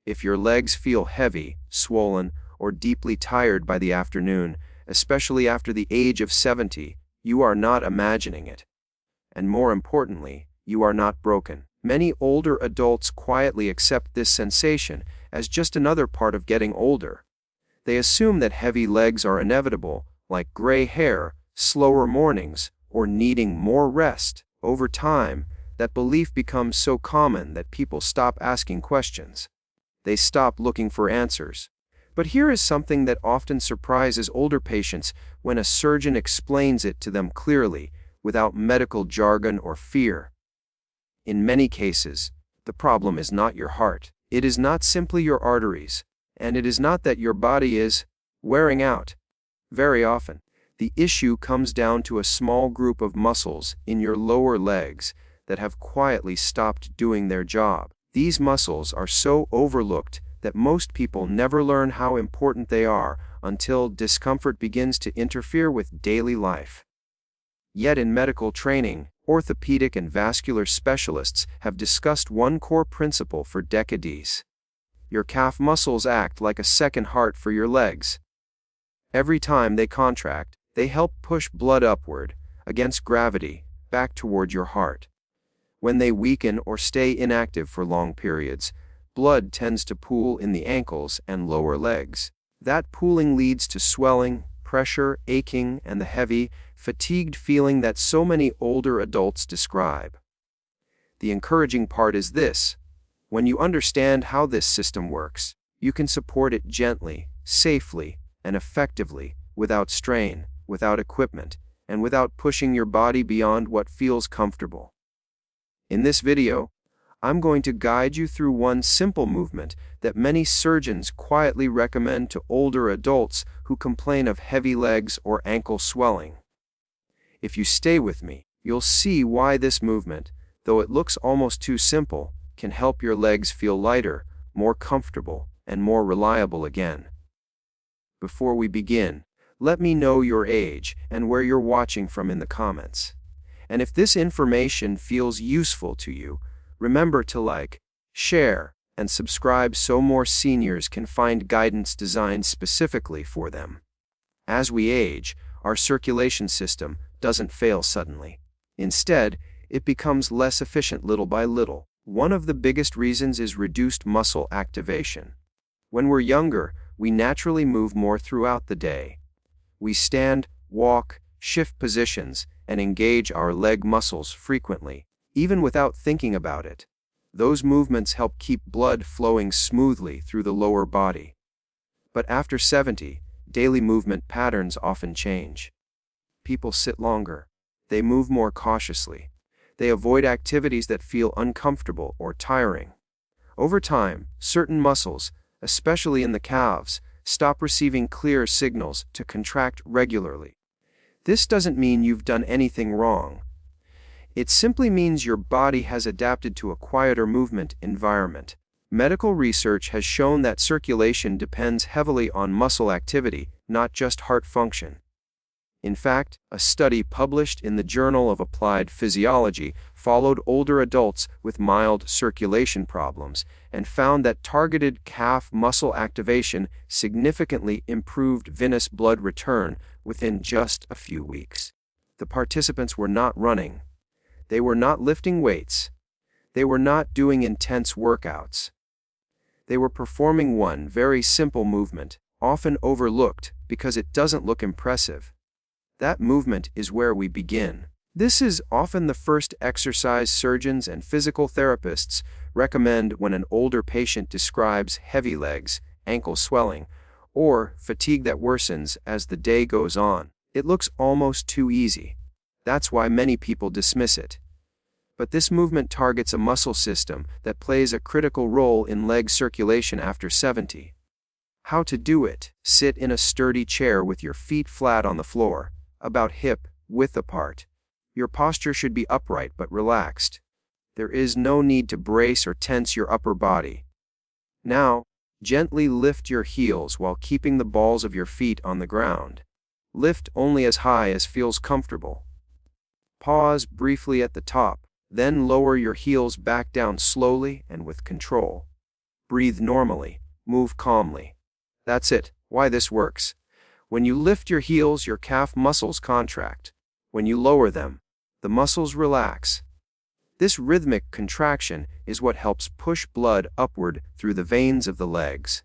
If your legs feel heavy, swollen, or deeply tired by the afternoon, especially after the age of 70, you are not imagining it. And more importantly, you are not broken. Many older adults quietly accept this sensation as just another part of getting older. They assume that heavy legs are inevitable, like gray hair, slower mornings, or needing more rest. Over time, that belief becomes so common that people stop asking questions. They stop looking for answers. But here is something that often surprises older patients when a surgeon explains it to them clearly, without medical jargon or fear. In many cases, the problem is not your heart. It is not simply your arteries, and it is not that your body is wearing out. Very often, the issue comes down to a small group of muscles in your lower legs that have quietly stopped doing their job. These muscles are so overlooked that most people never learn how important they are until discomfort begins to interfere with daily life. Yet in medical training, orthopedic and vascular specialists have discussed one core principle for decades. Your calf muscles act like a second heart for your legs. Every time they contract, they help push blood upward, against gravity, back toward your heart. When they weaken or stay inactive for long periods, blood tends to pool in the ankles and lower legs. That pooling leads to swelling, pressure, aching, and the heavy, fatigued feeling that so many older adults describe. The encouraging part is this: when you understand how this system works, you can support it gently, safely, and effectively, without strain, without equipment, and without pushing your body beyond what feels comfortable. In this video, I'm going to guide you through one simple movement that many surgeons quietly recommend to older adults who complain of heavy legs or ankle swelling. If you stay with me, you'll see why this movement, though it looks almost too simple, can help your legs feel lighter, more comfortable, and more reliable again. Before we begin, let me know your age and where you're watching from in the comments. And if this information feels useful to you, remember to like, share, and subscribe so more seniors can find guidance designed specifically for them. As we age, our circulation system doesn't fail suddenly. Instead, it becomes less efficient little by little. One of the biggest reasons is reduced muscle activation. When we're younger, we naturally move more throughout the day. We stand, walk, shift positions, and engage our leg muscles frequently, even without thinking about it. Those movements help keep blood flowing smoothly through the lower body. But after 70, daily movement patterns often change. People sit longer. They move more cautiously. They avoid activities that feel uncomfortable or tiring. Over time, certain muscles, especially in the calves, stop receiving clear signals to contract regularly. This doesn't mean you've done anything wrong. It simply means your body has adapted to a quieter movement environment. Medical research has shown that circulation depends heavily on muscle activity, not just heart function. In fact, a study published in the Journal of Applied Physiology followed older adults with mild circulation problems and found that targeted calf muscle activation significantly improved venous blood return within just a few weeks. The participants were not running. They were not lifting weights. They were not doing intense workouts. They were performing one very simple movement, often overlooked because it doesn't look impressive. That movement is where we begin. This is often the first exercise surgeons and physical therapists recommend when an older patient describes heavy legs, ankle swelling, or fatigue that worsens as the day goes on. It looks almost too easy. That's why many people dismiss it. But this movement targets a muscle system that plays a critical role in leg circulation after 70. How to do it: sit in a sturdy chair with your feet flat on the floor, about hip-width apart. Your posture should be upright but relaxed. There is no need to brace or tense your upper body. Now, gently lift your heels while keeping the balls of your feet on the ground. Lift only as high as feels comfortable. Pause briefly at the top, then lower your heels back down slowly and with control. Breathe normally. Move calmly. That's it. Why this works. When you lift your heels, your calf muscles contract. When you lower them, the muscles relax. This rhythmic contraction is what helps push blood upward through the veins of the legs.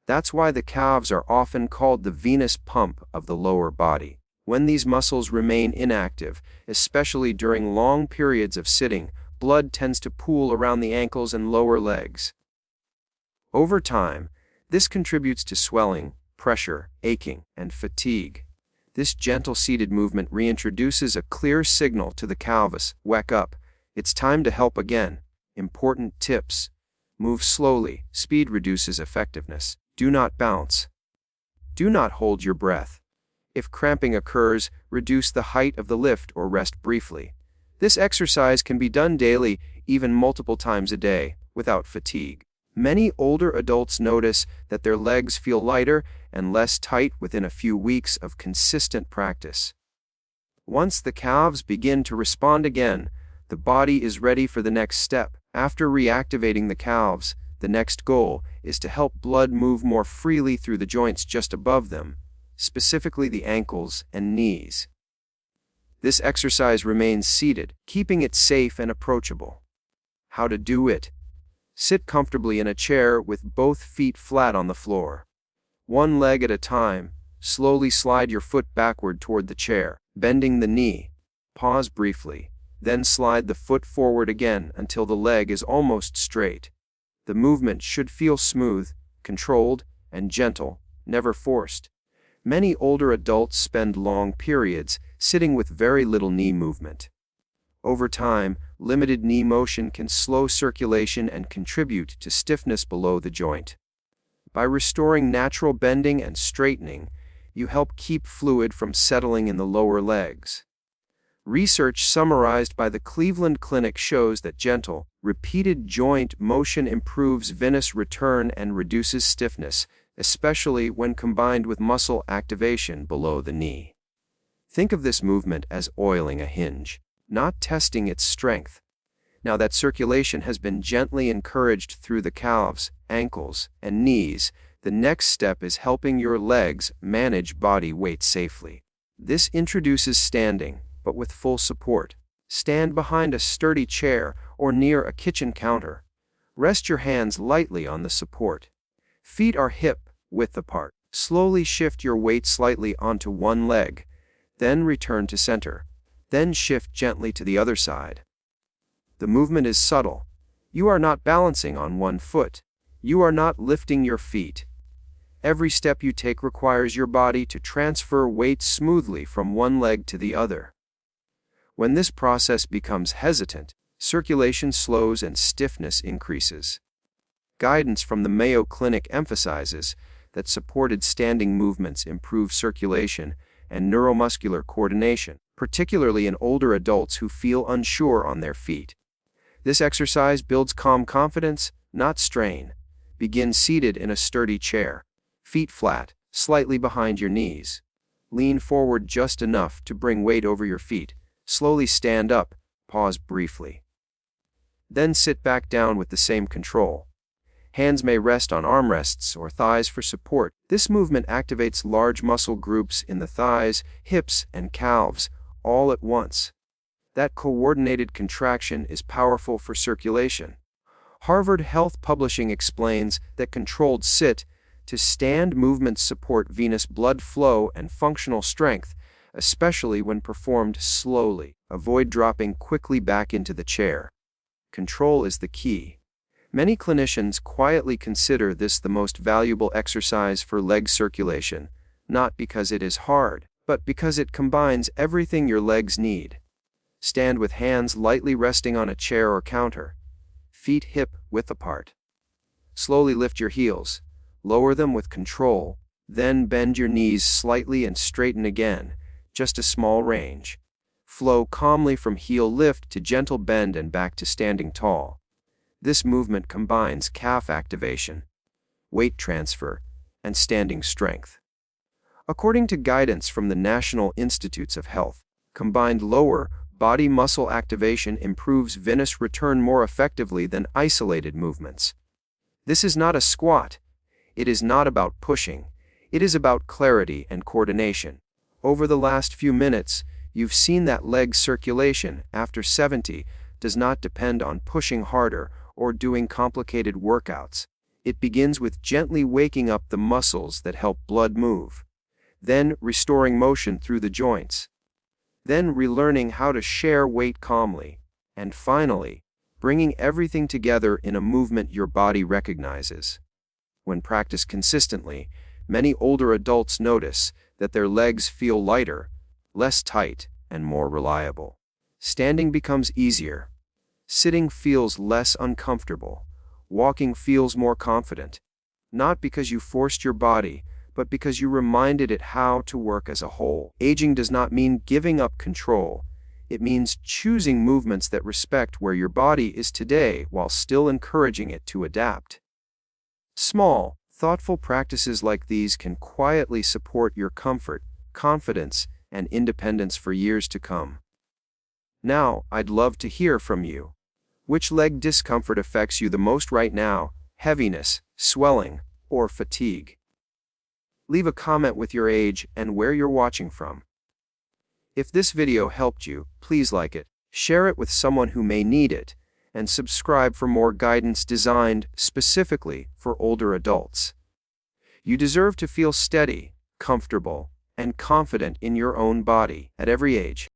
That's why the calves are often called the venous pump of the lower body. When these muscles remain inactive, especially during long periods of sitting, blood tends to pool around the ankles and lower legs. Over time, this contributes to swelling, pressure, aching, and fatigue. This gentle seated movement reintroduces a clear signal to the calves: wake up, it's time to help again. Important tips: move slowly, speed reduces effectiveness. Do not bounce. Do not hold your breath. If cramping occurs, reduce the height of the lift or rest briefly. This exercise can be done daily, even multiple times a day, without fatigue. Many older adults notice that their legs feel lighter and less tight within a few weeks of consistent practice. Once the calves begin to respond again, the body is ready for the next step. After reactivating the calves, the next goal is to help blood move more freely through the joints just above them, specifically the ankles and knees. This exercise remains seated, keeping it safe and approachable. How to do it? Sit comfortably in a chair with both feet flat on the floor. One leg at a time, slowly slide your foot backward toward the chair, bending the knee. Pause briefly, then slide the foot forward again until the leg is almost straight. The movement should feel smooth, controlled, and gentle, never forced. Many older adults spend long periods sitting with very little knee movement. Over time, limited knee motion can slow circulation and contribute to stiffness below the joint. By restoring natural bending and straightening, you help keep fluid from settling in the lower legs. Research summarized by the Cleveland Clinic shows that gentle, repeated joint motion improves venous return and reduces stiffness, especially when combined with muscle activation below the knee. Think of this movement as oiling a hinge, not testing its strength. Now that circulation has been gently encouraged through the calves, ankles, and knees, the next step is helping your legs manage body weight safely. This introduces standing, but with full support. Stand behind a sturdy chair or near a kitchen counter. Rest your hands lightly on the support. Feet are hip-width apart. Slowly shift your weight slightly onto one leg, then return to center. Then shift gently to the other side. The movement is subtle. You are not balancing on one foot. You are not lifting your feet. Every step you take requires your body to transfer weight smoothly from one leg to the other. When this process becomes hesitant, circulation slows and stiffness increases. Guidance from the Mayo Clinic emphasizes that supported standing movements improve circulation and neuromuscular coordination, particularly in older adults who feel unsure on their feet. This exercise builds calm confidence, not strain. Begin seated in a sturdy chair, feet flat, slightly behind your knees. Lean forward just enough to bring weight over your feet. Slowly stand up, pause briefly. Then sit back down with the same control. Hands may rest on armrests or thighs for support. This movement activates large muscle groups in the thighs, hips, and calves, all at once. That coordinated contraction is powerful for circulation. Harvard Health Publishing explains that controlled sit-to-stand movements support venous blood flow and functional strength, especially when performed slowly. Avoid dropping quickly back into the chair. Control is the key. Many clinicians quietly consider this the most valuable exercise for leg circulation, not because it is hard, but because it combines everything your legs need. Stand with hands lightly resting on a chair or counter, feet hip-width apart. Slowly lift your heels, lower them with control, then bend your knees slightly and straighten again, just a small range. Flow calmly from heel lift to gentle bend and back to standing tall. This movement combines calf activation, weight transfer, and standing strength. According to guidance from the National Institutes of Health, combined lower body muscle activation improves venous return more effectively than isolated movements. This is not a squat. It is not about pushing. It is about clarity and coordination. Over the last few minutes, you've seen that leg circulation after 70 does not depend on pushing harder or doing complicated workouts. It begins with gently waking up the muscles that help blood move, then restoring motion through the joints, then relearning how to share weight calmly, and finally, bringing everything together in a movement your body recognizes. When practiced consistently, many older adults notice that their legs feel lighter, less tight, and more reliable. Standing becomes easier. Sitting feels less uncomfortable. Walking feels more confident. Not because you forced your body, but because you reminded it how to work as a whole. Aging does not mean giving up control. It means choosing movements that respect where your body is today while still encouraging it to adapt. Small, thoughtful practices like these can quietly support your comfort, confidence, and independence for years to come. Now, I'd love to hear from you. Which leg discomfort affects you the most right now? Heaviness, swelling, or fatigue? Leave a comment with your age and where you're watching from. If this video helped you, please like it, share it with someone who may need it, and subscribe for more guidance designed specifically for older adults. You deserve to feel steady, comfortable, and confident in your own body at every age.